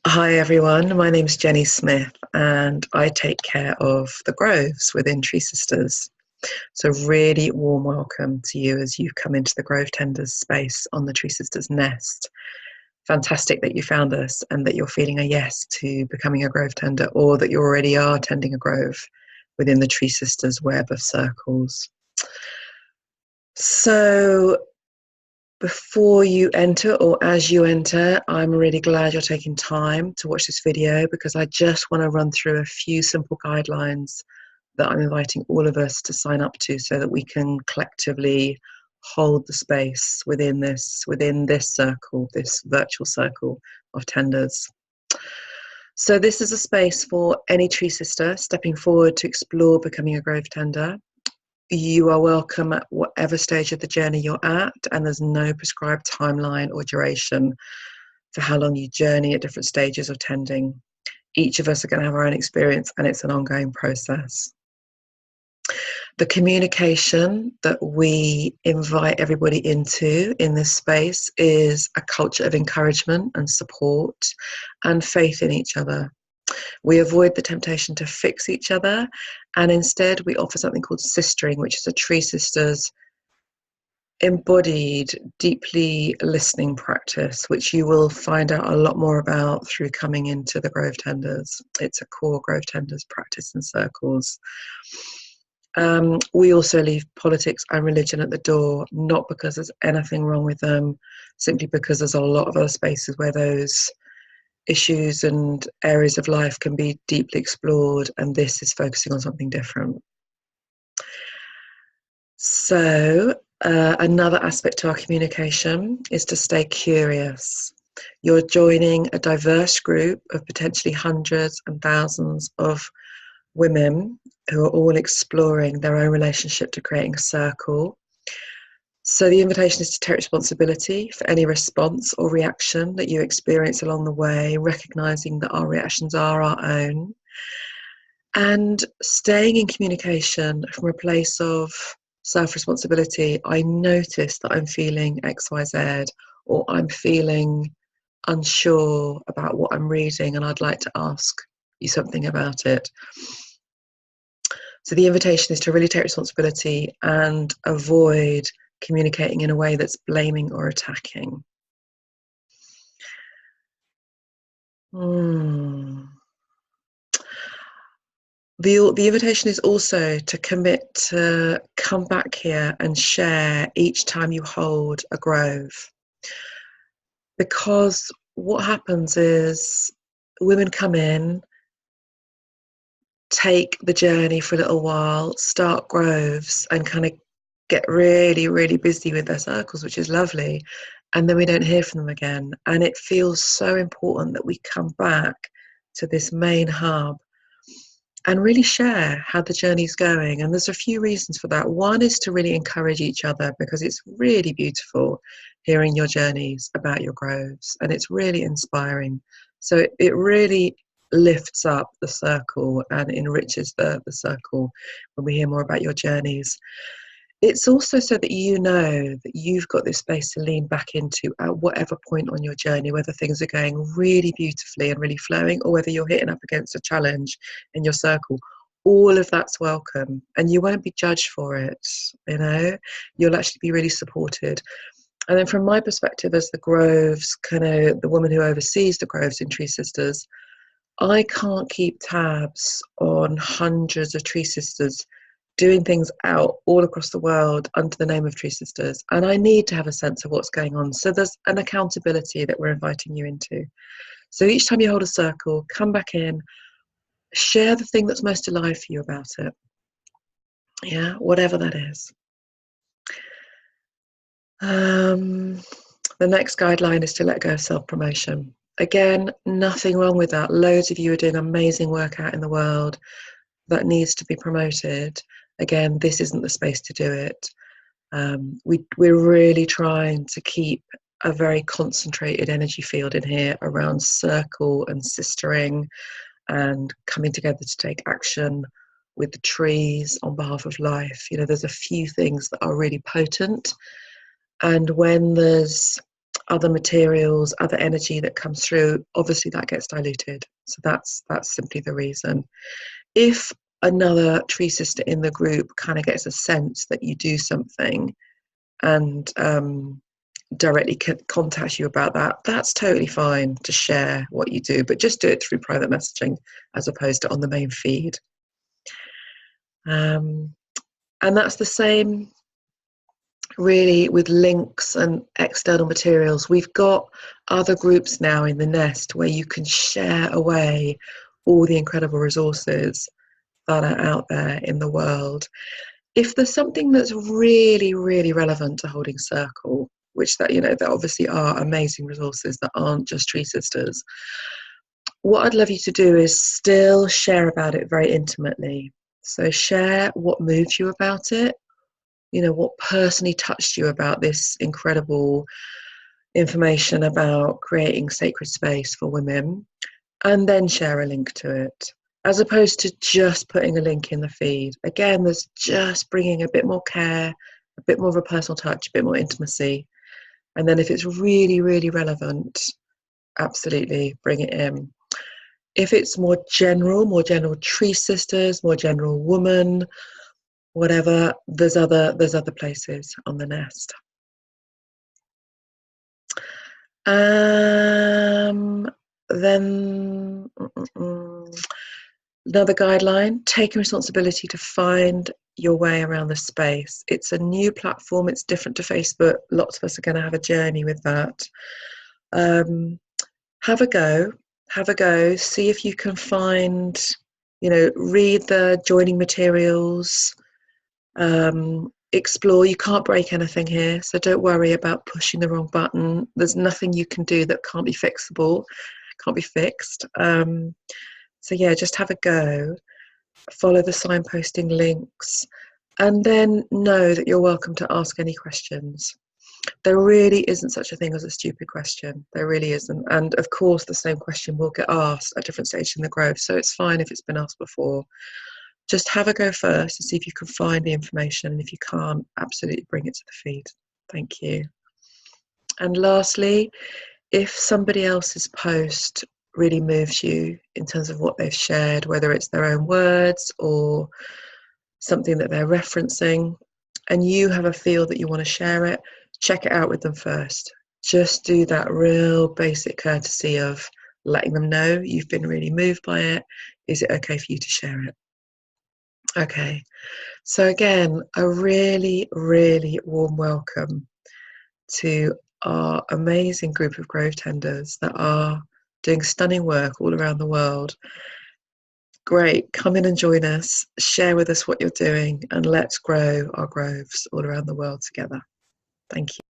Hi everyone, my name's Jenny Smith and I take care of the groves within Tree Sisters. So really warm welcome to you as you've come into the Grove Tenders space on the Tree Sisters Nest. Fantastic that you found us and that you're feeling a yes to becoming a Grove Tender, or that you already are tending a grove within the Tree Sisters web of circles. So before you enter, or as you enter, I'm really glad you're taking time to watch this video, because I just want to run through a few simple guidelines that I'm inviting all of us to sign up to, so that we can collectively hold the space within this circle, this virtual circle of tenders. So this is a space for any tree sister stepping forward to explore becoming a grove tender. You are welcome at whatever stage of the journey you're at, and there's no prescribed timeline or duration for how long you journey at different stages of tending. Each of us are going to have our own experience, and it's an ongoing process. The communication that we invite everybody into in this space is a culture of encouragement and support and faith in each other. We avoid the temptation to fix each other, and instead we offer something called sistering, which is a Tree Sisters embodied, deeply listening practice, which you will find out a lot more about through coming into the Grove Tenders. It's a core Grove Tenders practice in circles. We also leave politics and religion at the door, not because there's anything wrong with them, simply because there's a lot of other spaces where those issues and areas of life can be deeply explored, and this is focusing on something different. So another aspect to our communication is to stay curious. You're joining a diverse group of potentially hundreds and thousands of women who are all exploring their own relationship to creating a circle. So the invitation is to take responsibility for any response or reaction that you experience along the way, recognizing that our reactions are our own, and staying in communication from a place of self-responsibility. I notice that I'm feeling XYZ, or I'm feeling unsure about what I'm reading and I'd like to ask you something about it. So the invitation is to really take responsibility and avoid communicating in a way that's blaming or attacking. The invitation is also to commit to come back here and share each time you hold a grove. Because what happens is women come in, take the journey for a little while, start groves, and kind of get really, really busy with their circles, which is lovely. And then we don't hear from them again. And it feels so important that we come back to this main hub and really share how the journey's going. And there's a few reasons for that. One is to really encourage each other, because it's really beautiful hearing your journeys about your groves, and it's really inspiring. So it really lifts up the circle and enriches the circle when we hear more about your journeys. It's also so that you know that you've got this space to lean back into at whatever point on your journey, whether things are going really beautifully and really flowing, or whether you're hitting up against a challenge in your circle. All of that's welcome, and you won't be judged for it. You know, you'll actually be really supported. And then from my perspective as the groves, kind of the woman who oversees the groves in Tree Sisters, I can't keep tabs on hundreds of Tree Sisters doing things out all across the world under the name of Tree Sisters, and I need to have a sense of what's going on. So there's an accountability that we're inviting you into. So each time you hold a circle, come back in, share the thing that's most alive for you about it. Yeah, whatever that is. The next guideline is to let go of self-promotion. Again, nothing wrong with that. Loads of you are doing amazing work out in the world that needs to be promoted. Again, this isn't the space to do it. We're really trying to keep a very concentrated energy field in here around circle and sistering and coming together to take action with the trees on behalf of life. You know, there's a few things that are really potent, and when there's other materials, other energy that comes through, obviously that gets diluted. So that's simply the reason. If another tree sister in the group kind of gets a sense that you do something and directly contact you about that, that's totally fine to share what you do, but just do it through private messaging as opposed to on the main feed. And that's the same really with links and external materials. We've got other groups now in the Nest where you can share away all the incredible resources that are out there in the world. If there's something that's really, really relevant to Holding Circle, which that, you know, there obviously are amazing resources that aren't just Tree Sisters, what I'd love you to do is still share about it very intimately. So share what moved you about it, you know, what personally touched you about this incredible information about creating sacred space for women, and then share a link to it, as opposed to just putting a link in the feed. Again, there's just bringing a bit more care, a bit more of a personal touch, a bit more intimacy. And then if it's really, really relevant, absolutely bring it in. If it's more general Tree Sisters, more general woman, whatever, there's other places on the Nest. Then another guideline, taking responsibility to find your way around the space. It's a new platform, it's different to Facebook. Lots of us are going to have a journey with that. Have a go, see if you can find, you know, read the joining materials, explore. You can't break anything here, so don't worry about pushing the wrong button. There's nothing you can do that can't be fixable, can't be fixed. So yeah, just have a go, follow the signposting links, and then know that you're welcome to ask any questions. There really isn't such a thing as a stupid question. There really isn't. And of course, the same question will get asked at different stages in the growth. So it's fine if it's been asked before. Just have a go first and see if you can find the information. And if you can't, absolutely bring it to the feed. Thank you. And lastly, if somebody else's post really moves you in terms of what they've shared, whether it's their own words or something that they're referencing, and you have a feel that you want to share it, check it out with them first. Just do that real basic courtesy of letting them know you've been really moved by it. Is it okay for you to share it? Okay, so again, a really, really warm welcome to our amazing group of grove tenders that are doing stunning work all around the world. Great, come in and join us, share with us what you're doing, and let's grow our groves all around the world together. Thank you.